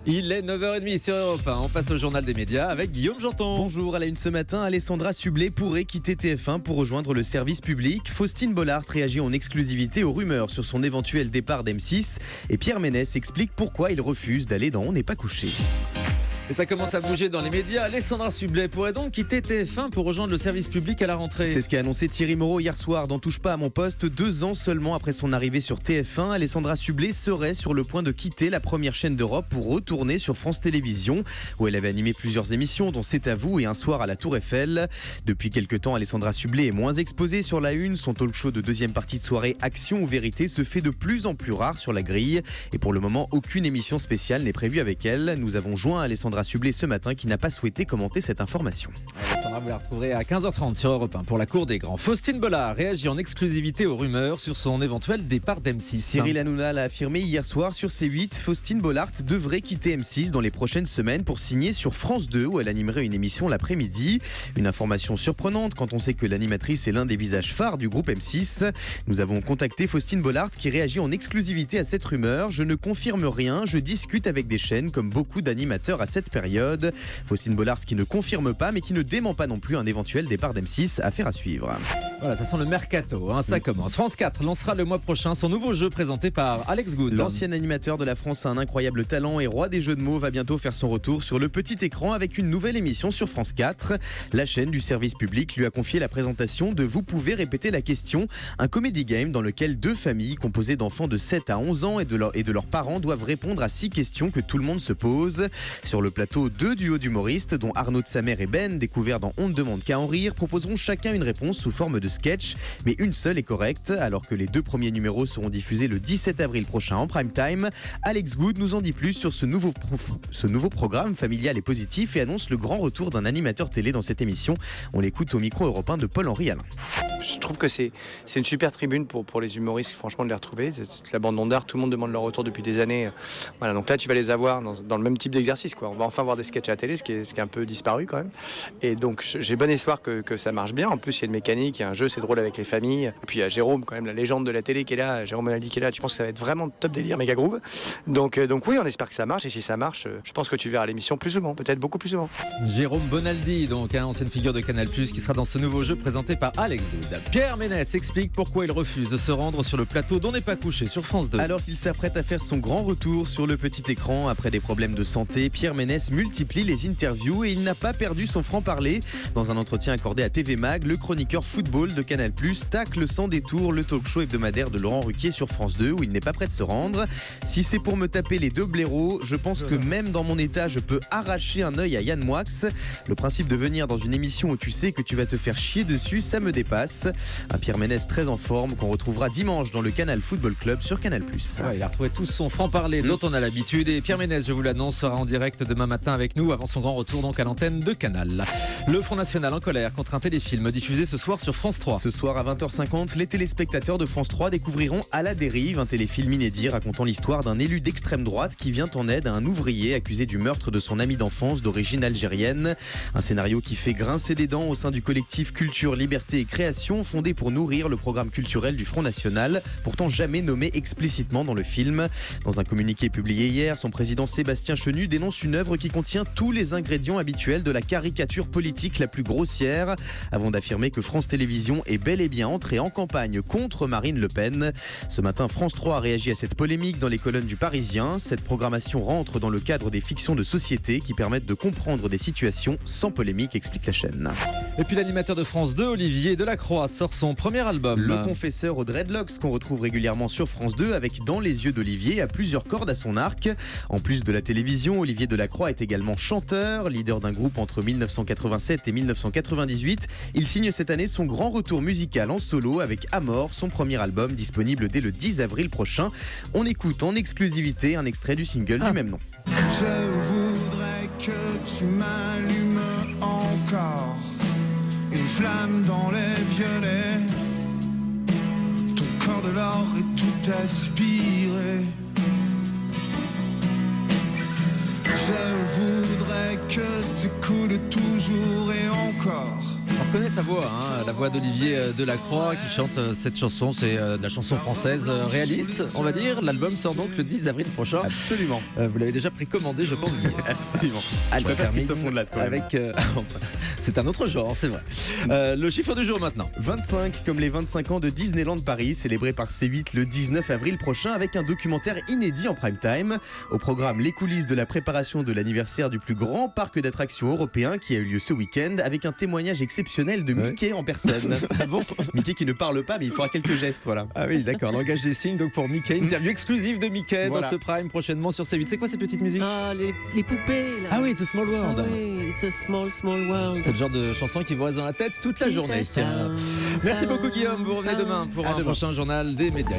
Il est 9h30 sur Europe 1. On passe au journal des médias avec Guillaume Janton. Bonjour, à la une ce matin, Alessandra Sublet pourrait quitter TF1 pour rejoindre le service public. Faustine Bollard réagit en exclusivité aux rumeurs sur son éventuel départ d'M6. Et Pierre Ménès explique pourquoi il refuse d'aller dans On n'est pas couché. Et ça commence à bouger dans les médias. Alessandra Sublet pourrait donc quitter TF1 pour rejoindre le service public à la rentrée. C'est ce qu'a annoncé Thierry Moreau hier soir dans Touche pas à mon poste. 2 ans seulement après son arrivée sur TF1, Alessandra Sublet serait sur le point de quitter la première chaîne d'Europe pour retourner sur France Télévisions, où elle avait animé plusieurs émissions, dont C'est à vous et Un soir à la Tour Eiffel. Depuis quelques temps, Alessandra Sublet est moins exposée sur la une. Son talk show de deuxième partie de soirée Action ou Vérité se fait de plus en plus rare sur la grille. Et pour le moment, aucune émission spéciale n'est prévue avec elle. Nous avons joint Alessandra Sublet ce matin qui n'a pas souhaité commenter cette information. Alessandra, vous la retrouverez à 15h30 sur Europe 1 pour la Cour des Grands. Faustine Bollard réagit en exclusivité aux rumeurs sur son éventuel départ d'M6. Cyril Hanouna l'a affirmé hier soir sur C8. Faustine Bollard devrait quitter M6 dans les prochaines semaines pour signer sur France 2 où elle animerait une émission l'après-midi. Une information surprenante quand on sait que l'animatrice est l'un des visages phares du groupe M6. Nous avons contacté Faustine Bollard qui réagit en exclusivité à cette rumeur. Je ne confirme rien, je discute avec des chaînes comme beaucoup d'animateurs à cette période. Faustine Bollard qui ne confirme pas mais qui ne dément pas non plus un éventuel départ d'M6. Affaire à suivre. Voilà, ça sent le mercato, ça commence. France 4 lancera le mois prochain son nouveau jeu présenté par Alex Good. L'ancien animateur de la France a un incroyable talent et roi des jeux de mots va bientôt faire son retour sur le petit écran avec une nouvelle émission sur France 4. La chaîne du service public lui a confié la présentation de Vous pouvez répéter la question, un comedy game dans lequel 2 familles composées d'enfants de 7 à 11 ans et de leurs parents doivent répondre à 6 questions que tout le monde se pose. Sur le plateau, 2 duos d'humoristes dont Arnaud de Samer et Ben, découverts dans On ne demande qu'à en rire, proposeront chacun une réponse sous forme de sketch, mais une seule est correcte. Alors que les 2 premiers numéros seront diffusés le 17 avril prochain en prime time, Alex Good nous en dit plus sur ce nouveau programme familial et positif et annonce le grand retour d'un animateur télé dans cette émission. On l'écoute au micro européen de Paul-Henri Alain. Je trouve que c'est une super tribune pour les humoristes, franchement, de les retrouver. C'est la bande d'art, tout le monde demande leur retour depuis des années. Voilà, donc là, tu vas les avoir dans le même type d'exercice, quoi. On va enfin voir des sketchs à la télé, ce qui est un peu disparu quand même. Et donc, j'ai bon espoir que ça marche bien. En plus, il y a une mécanique, il y a un jeu, c'est drôle avec les familles. Et puis, il y a Jérôme, quand même, la légende de la télé qui est là. Jérôme Bonaldi qui est là. Tu penses que ça va être vraiment top délire, méga groove. Donc oui, on espère que ça marche. Et si ça marche, je pense que tu verras l'émission plus souvent, peut-être beaucoup plus souvent. Jérôme Bonaldi, donc ancienne figure de Canal+, qui sera dans ce nouveau jeu présenté par Alex Good. Pierre Ménès explique pourquoi il refuse de se rendre sur le plateau d'On n'est pas couché sur France 2. Alors qu'il s'apprête à faire son grand retour sur le petit écran après des problèmes de santé, Pierre Ménès multiplie les interviews et il n'a pas perdu son franc-parler. Dans un entretien accordé à TV Mag, le chroniqueur football de Canal+ tacle sans détour le talk show hebdomadaire de Laurent Ruquier sur France 2 où il n'est pas prêt de se rendre. Si c'est pour me taper les 2 blaireaux, je pense que même dans mon état, je peux arracher un œil à Yann Moix. Le principe de venir dans une émission où tu sais que tu vas te faire chier dessus, ça me dépasse. Un Pierre Ménès très en forme qu'on retrouvera dimanche dans le Canal Football Club sur Canal+. Ouais, il a retrouvé tout son franc-parler dont on a l'habitude et Pierre Ménès, je vous l'annonce, sera en direct demain matin avec nous avant son grand retour donc à l'antenne de Canal. Le Front National en colère contre un téléfilm diffusé ce soir sur France 3. Ce soir à 20h50, les téléspectateurs de France 3 découvriront À la dérive, un téléfilm inédit racontant l'histoire d'un élu d'extrême droite qui vient en aide à un ouvrier accusé du meurtre de son ami d'enfance d'origine algérienne. Un scénario qui fait grincer des dents au sein du collectif Culture, Liberté et Création fondé pour nourrir le programme culturel du Front National, pourtant jamais nommé explicitement dans le film. Dans un communiqué publié hier, son président Sébastien Chenu dénonce une œuvre qui contient tous les ingrédients habituels de la caricature politique la plus grossière, avant d'affirmer que France Télévisions est bel et bien entrée en campagne contre Marine Le Pen. Ce matin, France 3 a réagi à cette polémique dans les colonnes du Parisien. Cette programmation rentre dans le cadre des fictions de société qui permettent de comprendre des situations sans polémique, explique la chaîne. Et puis l'animateur de France 2, Olivier Delacroix, sort son premier album. Le confesseur aux dreadlocks qu'on retrouve régulièrement sur France 2 avec Dans les yeux d'Olivier a plusieurs cordes à son arc. En plus de la télévision, Olivier Delacroix est également chanteur, leader d'un groupe entre 1987 et 1998. Il signe cette année son grand retour musical en solo avec Amor, son premier album disponible dès le 10 avril prochain. On écoute en exclusivité un extrait du single du même nom. Je voudrais que tu m'allumes encore une flamme dans les violets, ton corps de l'or est tout aspiré. Je voudrais que ça coule toujours et encore. reconnaît sa voix, hein, la voix d'Olivier Delacroix qui chante cette chanson. C'est de la chanson française réaliste, on va dire. L'album sort donc le 10 avril prochain. Absolument. Vous l'avez déjà précommandé, je pense, Guy. Absolument. Je préfère Christophe Ondelat, quand même. Avec, c'est un autre genre, c'est vrai. Le chiffre du jour maintenant. 25, comme les 25 ans de Disneyland Paris, célébré par C8 le 19 avril prochain avec un documentaire inédit en prime time. Au programme, les coulisses de la préparation de l'anniversaire du plus grand parc d'attractions européen qui a eu lieu ce week-end avec un témoignage exceptionnel de Mickey en personne. Ah bon? Mickey qui ne parle pas, mais il fera quelques gestes, voilà. Ah oui, d'accord. Langage des signes donc pour Mickey. Interview exclusive de Mickey Voilà. dans ce prime prochainement sur C8. C'est quoi ces petites musiques? Ah, les poupées, là. Ah oui, It's a Small World. Ah oui, it's a small, small world. C'est le genre de chanson qui vous reste dans la tête toute la journée. Merci beaucoup Guillaume, vous revenez demain pour À un demain. prochain journal des médias.